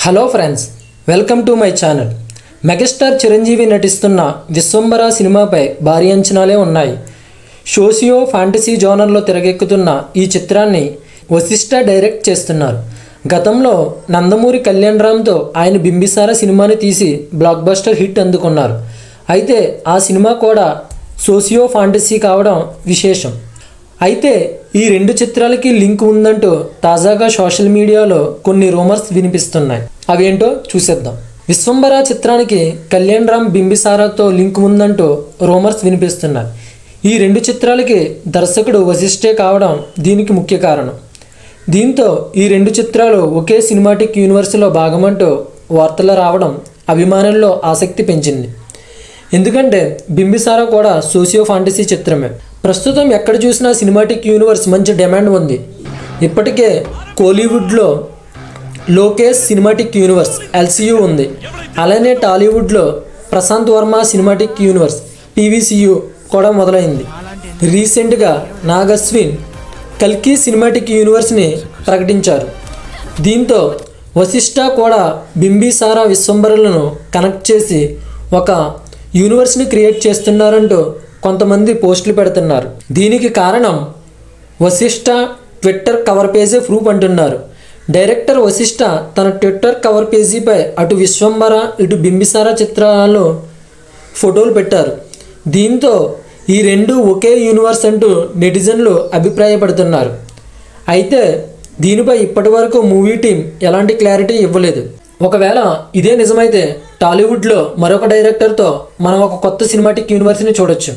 Hello friends, welcome to my channel. Megastar Chiranjeevi నటిస్తున్న విశ్వంబర సినిమాపై భారీ అంచనాలే ఉన్నాయి. సోషియో ఫ్యాంటసీ జోనర్లో తెరకెక్కుతున్న ఈ చిత్రాన్ని వశిష్ఠ డైరెక్ట్ చేస్తున్నారు. గతంలో నందమూరి కళ్యాణ్ రామ్తో ఆయన బింబిసార సినిమాని తీసి బ్లాక్ బస్టర్ హిట్ అందుకున్నారు. అయితే ఆ సినిమా కూడా సోషియో ఫ్యాంటసీ కావడం విశేషం. అయితే ఈ రెండు చిత్రాలకి లింక్ ఉందంటూ తాజాగా సోషల్ మీడియాలో కొన్ని రూమర్స్ వినిపిస్తున్నాయి. అవేంటో చూసేద్దాం. విశ్వంబర చిత్రానికి కళ్యాణ్ రామ్ బింబిసారాతో లింక్ ఉందంటూ రూమర్స్ వినిపిస్తున్నాయి. ఈ రెండు చిత్రాలకి దర్శకుడు వశిష్ఠే కావడం దీనికి ముఖ్య కారణం. దీంతో ఈ రెండు చిత్రాలు ఒకే సినిమాటిక్ యూనివర్స్లో భాగమంటూ వార్తలు రావడం అభిమానుల్లో ఆసక్తి పెంచింది. ఎందుకంటే బింబిసారా కూడా సోషియో ఫ్యాంటసీ చిత్రమే. ప్రస్తుతం ఎక్కడ చూసినా సినిమాటిక్ యూనివర్స్ మంచి డిమాండ్ ఉంది. ఇప్పటికే కోలీవుడ్లో లోకేష్ సినిమాటిక్ యూనివర్స్ ఎల్సీయూ ఉంది. అలానే టాలీవుడ్లో Prashanth Varma cinematic universe PVCU కూడా మొదలైంది. రీసెంట్గా నాగ్ అశ్విన్ కల్కి సినిమాటిక్ యూనివర్స్ని ప్రకటించారు. దీంతో వశిష్ఠ కూడా బింబిసారా విశ్వంబరలను కనెక్ట్ చేసి ఒక యూనివర్స్ని క్రియేట్ చేస్తున్నారంటూ కొంతమంది పోస్టులు పెడుతున్నారు. దీనికి కారణం Vasishta Twitter cover page proof అంటున్నారు. డైరెక్టర్ వశిష్ఠ తన ట్విట్టర్ కవర్ పేజీపై అటు విశ్వంబర ఇటు బింబిసారా చిత్రాలు ఫోటోలు పెట్టారు. దీంతో ఈ రెండు ఒకే యూనివర్స్ అంటూ నెటిజన్లు అభిప్రాయపడుతున్నారు. అయితే దీనిపై ఇప్పటి వరకు మూవీ టీం ఎలాంటి క్లారిటీ ఇవ్వలేదు. ఒకవేళ ఇదే నిజమైతే టాలీవుడ్లో మరొక డైరెక్టర్తో మనం ఒక కొత్త సినిమాటిక్ యూనివర్స్ని చూడొచ్చు.